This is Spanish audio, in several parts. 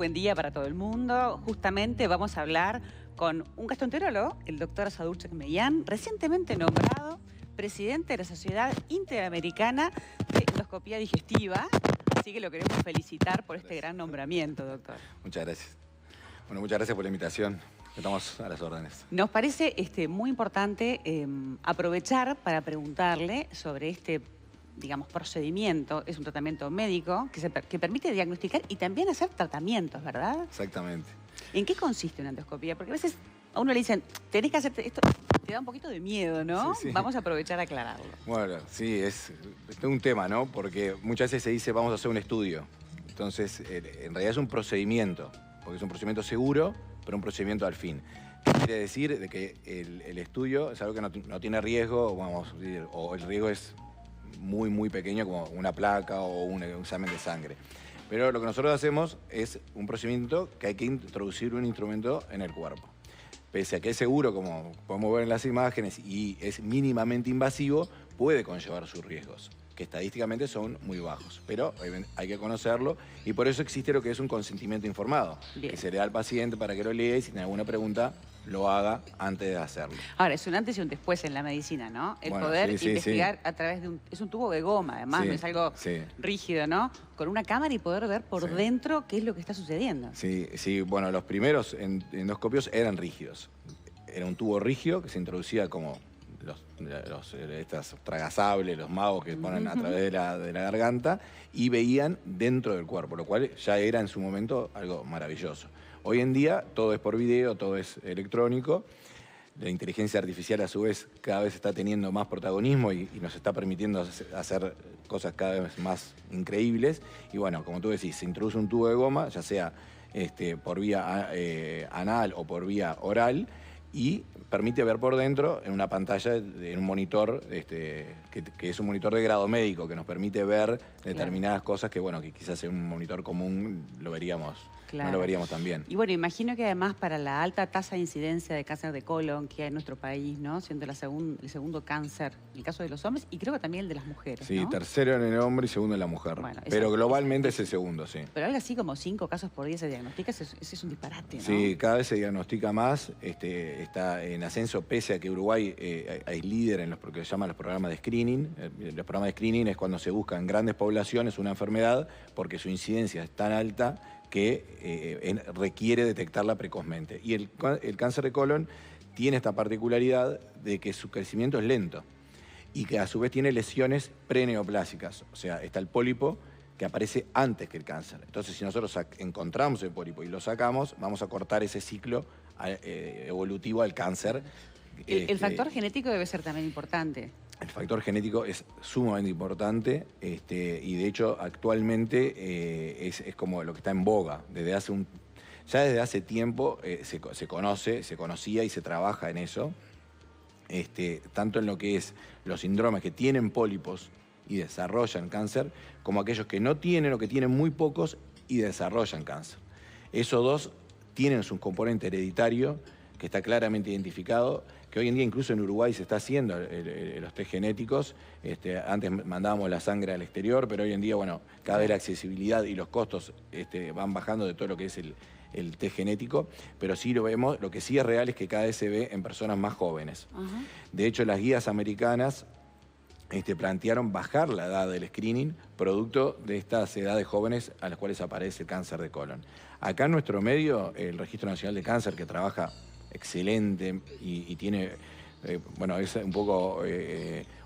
Buen día para todo el mundo. Justamente vamos a hablar con un gastroenterólogo, el doctor Sadurce Meillán, recientemente nombrado presidente de la Sociedad Interamericana de Endoscopía Digestiva. Así que lo queremos felicitar por este gran nombramiento, doctor. Muchas gracias. Bueno, muchas gracias por la invitación. Estamos a las órdenes. Nos parece muy importante aprovechar para preguntarle sobre este, digamos, procedimiento. Es un tratamiento médico que permite diagnosticar y también hacer tratamientos, ¿verdad? Exactamente. ¿En qué consiste una endoscopía? Porque a veces a uno le dicen, tenés que hacer esto, te da un poquito de miedo, ¿no? Sí, sí. Vamos a aprovechar a aclararlo. Bueno, sí, es un tema, ¿no? Porque muchas veces se dice, vamos a hacer un estudio. Entonces, en realidad es un procedimiento, porque es un procedimiento seguro, pero un procedimiento al fin. ¿Qué quiere decir? De que el estudio es algo que no tiene riesgo, vamos a decir, o el riesgo es muy, muy pequeño, como una placa o un examen de sangre. Pero lo que nosotros hacemos es un procedimiento que hay que introducir un instrumento en el cuerpo. Pese a que es seguro, como podemos ver en las imágenes, y es mínimamente invasivo, puede conllevar sus riesgos, que estadísticamente son muy bajos. Pero hay que conocerlo y por eso existe lo que es un consentimiento informado, Bien. que se le da al paciente para que lo lea y si tiene alguna pregunta, lo haga antes de hacerlo. Ahora, es un antes y un después en la medicina, ¿no? El Bueno, poder sí, investigar a través de es un tubo de goma, además, Sí, no es algo sí. rígido, ¿no? Con una cámara y poder ver por Sí. dentro qué es lo que está sucediendo. Sí, sí, bueno, los primeros endoscopios eran rígidos. Era un tubo rígido que se introducía como estas tragasables, los magos que ponen a través de la garganta y veían dentro del cuerpo, lo cual ya era en su momento algo maravilloso. Hoy en día todo es por video, todo es electrónico. La inteligencia artificial a su vez cada vez está teniendo más protagonismo y nos está permitiendo hacer cosas cada vez más increíbles. Y bueno, como tú decís, se introduce un tubo de goma, ya sea por vía anal o por vía oral, y permite ver por dentro en una pantalla, en un monitor, que es un monitor de grado médico, que nos permite ver determinadas cosas que, bueno, que quizás en un monitor común lo veríamos, no lo veríamos tan bien. Y bueno, imagino que además para la alta tasa de incidencia de cáncer de colon que hay en nuestro país, ¿no? Siendo el segundo cáncer, el caso de los hombres y creo que también el de las mujeres, Sí, ¿no? tercero en el hombre y segundo en la mujer. Bueno, pero globalmente es el segundo, sí. Pero algo así como 5 casos por día se diagnostica, ese es un disparate, ¿no? Sí, cada vez se diagnostica más, está en ascenso, pese a que Uruguay es líder en lo que se llaman los programas de screening. Los programas de screening es cuando se busca en grandes poblaciones una enfermedad porque su incidencia es tan alta que requiere detectarla precozmente. Y el cáncer de colon tiene esta particularidad de que su crecimiento es lento y que a su vez tiene lesiones preneoplásicas, o sea, está el pólipo que aparece antes que el cáncer. Entonces, si nosotros encontramos el pólipo y lo sacamos, vamos a cortar ese ciclo evolutivo al cáncer. El factor genético debe ser también importante. El factor genético es sumamente importante y de hecho actualmente es como lo que está en boga. Ya desde hace tiempo se conocía y se trabaja en eso, tanto en lo que es los síndromes que tienen pólipos y desarrollan cáncer, como aquellos que no tienen o que tienen muy pocos y desarrollan cáncer. Esos dos tienen su componente hereditario que está claramente identificado, que hoy en día incluso en Uruguay se está haciendo los test genéticos. Antes mandábamos la sangre al exterior, pero hoy en día, bueno, cada vez la accesibilidad y los costos van bajando de todo lo que es el test genético, pero sí lo vemos, lo que sí es real es que cada vez se ve en personas más jóvenes. De hecho, las guías americanas plantearon bajar la edad del screening producto de estas edades jóvenes a las cuales aparece el cáncer de colon. Acá en nuestro medio, el Registro Nacional de Cáncer, que trabaja excelente y tiene, bueno, es un poco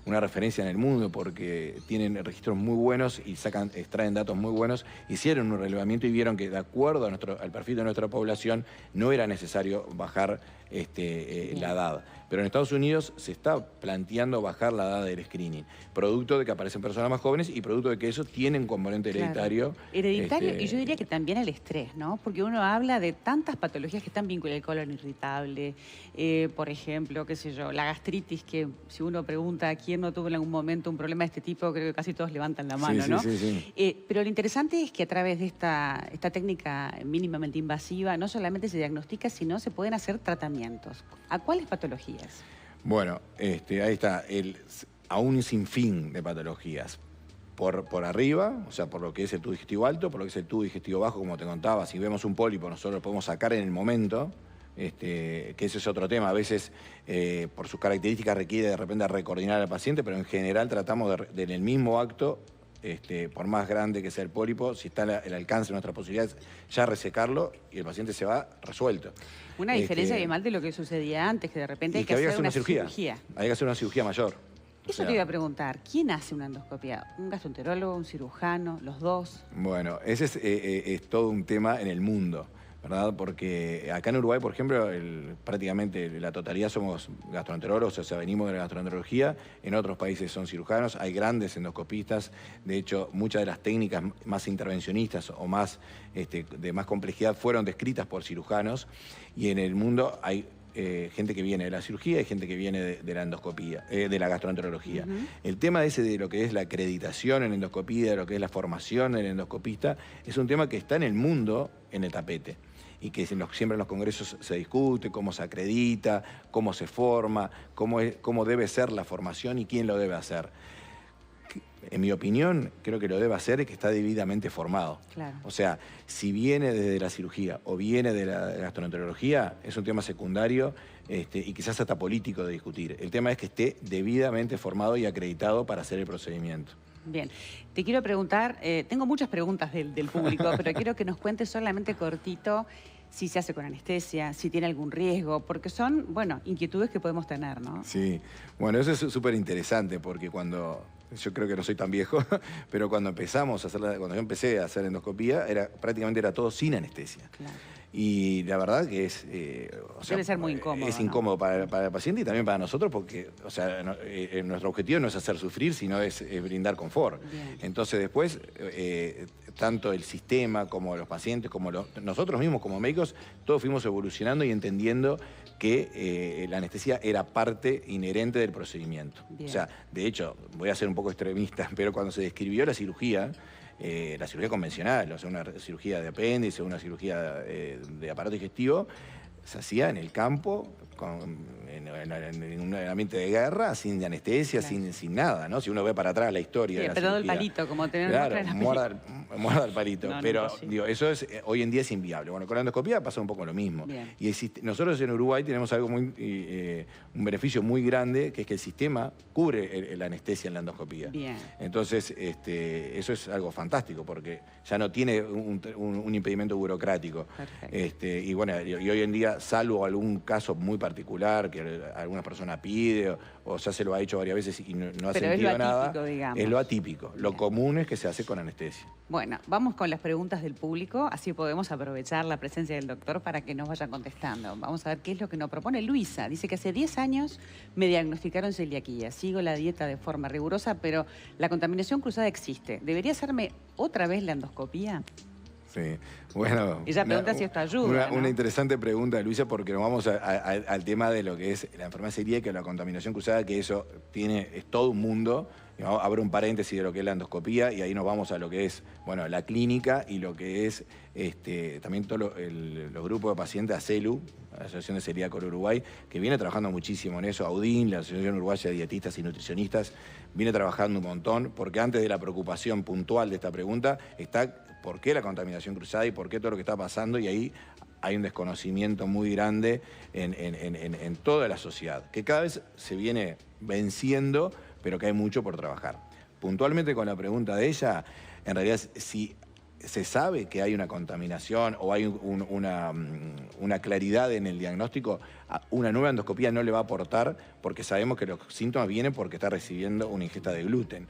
una referencia en el mundo porque tienen registros muy buenos y extraen datos muy buenos, hicieron un relevamiento y vieron que de acuerdo al perfil de nuestra población no era necesario bajar la edad. Pero en Estados Unidos se está planteando bajar la edad del screening, producto de que aparecen personas más jóvenes y producto de que eso tiene un componente hereditario. Claro. Hereditario y yo diría que también el estrés, ¿no? Porque uno habla de tantas patologías que están vinculadas al colon irritable, por ejemplo, qué sé yo, la gastritis, que si uno pregunta a quién no tuvo en algún momento un problema de este tipo, creo que casi todos levantan la mano, ¿no? Sí. Pero lo interesante es que a través de esta técnica mínimamente invasiva no solamente se diagnostica, sino se pueden hacer tratamientos. ¿A cuáles patologías? Bueno, ahí está, a un sinfín de patologías. por arriba, o sea, por lo que es el tubo digestivo alto, por lo que es el tubo digestivo bajo, como te contaba. Si vemos un pólipo, nosotros lo podemos sacar en el momento, que ese es otro tema. A veces, por sus características, requiere de repente recoordinar al paciente, pero en general tratamos de en el mismo acto, por más grande que sea el pólipo, si está el alcance de nuestras posibilidades, ya resecarlo y el paciente se va resuelto. Una diferencia bien mal de lo que sucedía antes, que de repente hay que hacer una cirugía. Hay que hacer una cirugía mayor. Eso te iba a preguntar, ¿quién hace una endoscopia? ¿Un gastroenterólogo, un cirujano, los dos? Bueno, ese es todo un tema en el mundo, ¿verdad? Porque acá en Uruguay, por ejemplo, prácticamente la totalidad somos gastroenterólogos, o sea, venimos de la gastroenterología. En otros países son cirujanos, hay grandes endoscopistas. De hecho, muchas de las técnicas más intervencionistas o más, de más complejidad fueron descritas por cirujanos. Y en el mundo hay gente que viene de la cirugía y gente que viene de la endoscopía, de la gastroenterología. El tema ese de lo que es la acreditación en endoscopía, de lo que es la formación del endoscopista, es un tema que está en el mundo en el tapete y que siempre en los congresos se discute, cómo se acredita, cómo se forma, cómo debe ser la formación y quién lo debe hacer. En mi opinión, creo que lo debe hacer el que está debidamente formado. Claro. O sea, si viene desde la cirugía o viene de la gastroenterología, es un tema secundario y quizás hasta político de discutir. El tema es que esté debidamente formado y acreditado para hacer el procedimiento. Bien, te quiero preguntar, tengo muchas preguntas del público, pero quiero que nos cuentes solamente cortito si se hace con anestesia, si tiene algún riesgo, porque son, bueno, inquietudes que podemos tener, ¿no? Sí, bueno, eso es súper interesante porque yo creo que no soy tan viejo, pero cuando yo empecé a hacer endoscopía, prácticamente era todo sin anestesia. Claro. Y la verdad que debe ser muy incómodo. Es incómodo, ¿no? para el paciente y también para nosotros porque, o sea, nuestro objetivo no es hacer sufrir, sino es brindar confort. Bien. Entonces después, tanto el sistema como los pacientes, como nosotros mismos como médicos, todos fuimos evolucionando y entendiendo que la anestesia era parte inherente del procedimiento. Bien. O sea, de hecho, voy a ser un poco extremista, pero cuando se describió la cirugía convencional, o sea, una cirugía de apéndice, una cirugía de aparato digestivo, se hacía en el campo, en un ambiente de guerra, sin anestesia, claro. sin nada, ¿no? Si uno ve para atrás la historia de la cirugía. el palito, como tener claro, muerda el palito. No, pero, no digo, eso hoy en día es inviable. Bueno, con la endoscopía pasa un poco lo mismo. Bien. Y nosotros en Uruguay tenemos algo un beneficio muy grande, que es que el sistema cubre la anestesia en la endoscopía. Bien. Entonces, eso es algo fantástico, porque ya no tiene un impedimento burocrático. Y bueno, y hoy en día, salvo algún caso muy particular que alguna persona pide o ya se lo ha hecho varias veces y no ha sentido nada, digamos. Es lo atípico. Bien. Lo común es que se hace con anestesia. Bueno, vamos con las preguntas del público, así podemos aprovechar la presencia del doctor para que nos vaya contestando. Vamos a ver qué es lo que nos propone Luisa. Dice que hace 10 años me diagnosticaron celiaquía. Sigo la dieta de forma rigurosa, pero la contaminación cruzada existe. ¿Debería hacerme otra vez la endoscopía? Sí, bueno. Ella pregunta si esto ayuda. Una interesante pregunta, Luisa, porque nos vamos al tema de lo que es la enfermedad celíaca y la contaminación cruzada, que eso es todo un mundo. Abro un paréntesis de lo que es la endoscopía y ahí nos vamos a lo que es, bueno, la clínica y lo que es también todos los grupos de pacientes, ACELU, la Asociación de Celíacos de Uruguay, que viene trabajando muchísimo en eso. AUDIN, la Asociación Uruguaya de Dietistas y Nutricionistas, viene trabajando un montón, porque antes de la preocupación puntual de esta pregunta está por qué la contaminación cruzada y por qué todo lo que está pasando, y ahí hay un desconocimiento muy grande en toda la sociedad, que cada vez se viene venciendo, pero que hay mucho por trabajar. Puntualmente con la pregunta de ella, en realidad si se sabe que hay una contaminación o hay una claridad en el diagnóstico, una nueva endoscopía no le va a aportar porque sabemos que los síntomas vienen porque está recibiendo una ingesta de gluten.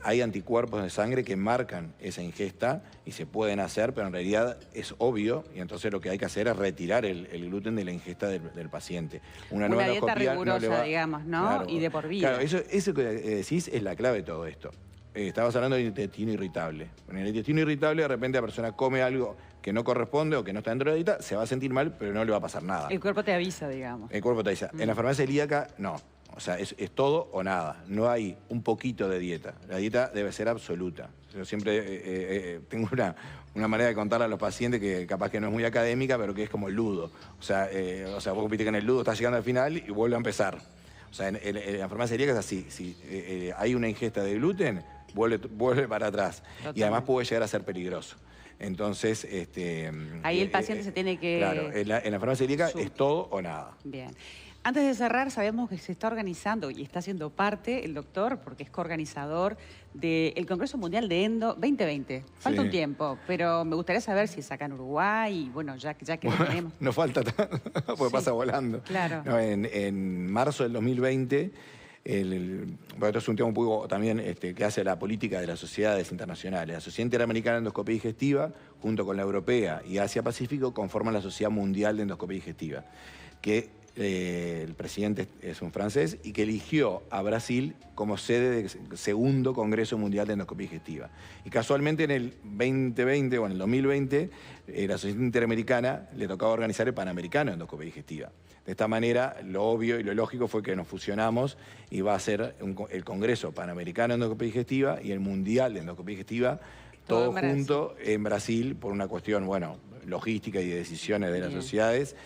Hay anticuerpos de sangre que marcan esa ingesta y se pueden hacer, pero en realidad es obvio y entonces lo que hay que hacer es retirar el gluten de la ingesta del paciente. Una dieta rigurosa, digamos, ¿no? Claro, y de por vida. Claro, eso que decís es la clave de todo esto. Estabas hablando del intestino irritable. En el intestino irritable, de repente la persona come algo que no corresponde o que no está dentro de la dieta, se va a sentir mal, pero no le va a pasar nada. El cuerpo te avisa, digamos. El cuerpo te avisa. En la enfermedad celíaca, no. O sea, es todo o nada. No hay un poquito de dieta. La dieta debe ser absoluta. Yo siempre tengo una manera de contarle a los pacientes que capaz que no es muy académica, pero que es como el ludo. O sea, vos viste que en el ludo estás llegando al final y vuelve a empezar. O sea, en la enfermedad celíaca es así. Si hay una ingesta de gluten, vuelve para atrás. Totalmente. Y además puede llegar a ser peligroso. Entonces, ahí el paciente se tiene que... Claro, en la farmacia celíaca es todo o nada. Bien. Antes de cerrar, sabemos que se está organizando y está haciendo parte el doctor, porque es coorganizador del Congreso Mundial de Endo 2020. Falta un tiempo, pero me gustaría saber si es acá en Uruguay y bueno, ya que lo tenemos. No falta tanto, porque pasa volando. Claro. No, en marzo del 2020, esto es un tema un poco también que hace la política de las sociedades internacionales. La Sociedad Interamericana de Endoscopía Digestiva, junto con la Europea y Asia-Pacífico, conforman la Sociedad Mundial de Endoscopía Digestiva, que el presidente es un francés y que eligió a Brasil como sede del segundo Congreso Mundial de Endoscopía Digestiva. Y casualmente en el 2020 o en el 2020, la Sociedad Interamericana le tocaba organizar el Panamericano de Endoscopía Digestiva. De esta manera, lo obvio y lo lógico fue que nos fusionamos y va a ser el Congreso Panamericano de Endoscopía Digestiva y el Mundial de Endoscopía Digestiva, todo junto en Brasil por una cuestión, bueno, logística y de decisiones de las sociedades.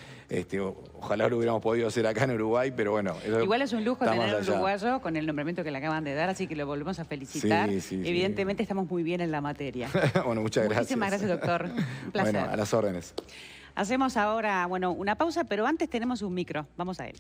Ojalá lo hubiéramos podido hacer acá en Uruguay, pero bueno. Igual es un lujo tener un uruguayo con el nombramiento que le acaban de dar, así que lo volvemos a felicitar. Evidentemente estamos muy bien en la materia. Bueno, muchas gracias. Muchísimas gracias, doctor. Un placer. Bueno, a las órdenes. Hacemos ahora, bueno, una pausa, pero antes tenemos un micro. Vamos a él.